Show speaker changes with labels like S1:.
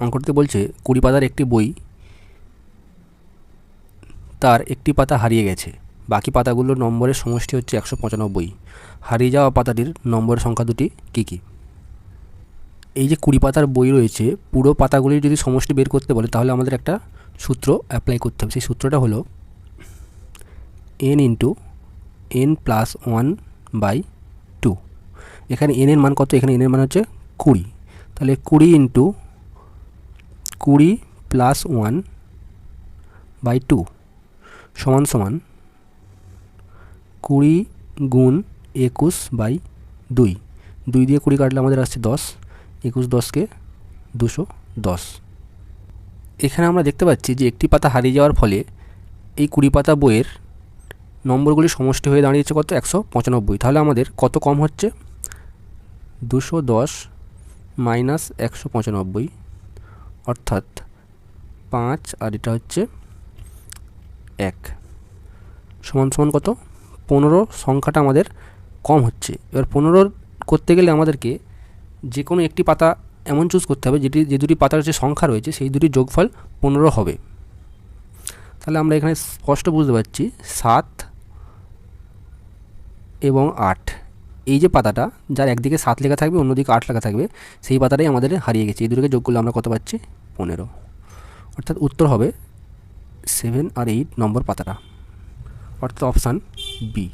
S1: অঙ্কটিতে বলছে 20 পাতার একটি বই, তার একটি পাতা হারিয়ে গেছে, বাকি পাতাগুলোর নম্বরের সমষ্টি হচ্ছে 195। হারিয়ে যাওয়া পাতাটির নম্বরের সংখ্যা দুটি কী কী? এই যে 20 পাতার বই রয়েছে, পুরো পাতাগুলির যদি সমষ্টি বের করতে বলে তাহলে আমাদের একটা সূত্র অ্যাপ্লাই করতে হবে। সেই সূত্রটা হলো n ইন্টু n প্লাস 1/2। এখানে n এর মান কত? এখানে n এর মান হচ্ছে 20, তাহলে 20 ইন্টু 20 প্লাস 1/2 সমান সমান 20 গুণ 21/2। 2 দিয়ে 20 কাটলে আমাদের আসছে 10, 21 10কে 210। এখানে আমরা দেখতে পাচ্ছি যে একটি পাতা হারিয়ে যাওয়ার ফলে এই 20 পাতা বইয়ের নম্বরগুলি সমষ্টি হয়ে দাঁড়িয়েছে কত? 195। তাহলে আমাদের কত কম হচ্ছে? 210 মাইনাস 195, অর্থাৎ 5 আর এটা হচ্ছে 1 সমান সমান কত? 15 সংখ্যাটা আমাদের কম হচ্ছে। এবার 15 করতে গেলে আমাদেরকে যে কোনো একটি পাতা এমন চুজ করতে হবে যে দুটি পাতার যে সংখ্যা রয়েছে সেই দুটির যোগফল 15 হবে। তাহলে আমরা এখানে স্পষ্ট বুঝতে পারছি 7 এবং 8, এই যে পাতাটা যার একদিকে 7 লেখা থাকবে অন্যদিকে 8 লেখা থাকবে, সেই পাতাটাই আমাদের হারিয়ে গেছে। এই দুটোকে যোগ করলে আমরা কত পাচ্ছি? 15। অর্থাৎ উত্তর হবে 7 আর 8 নম্বর পাতাটা, অর্থাৎ অপশান বি।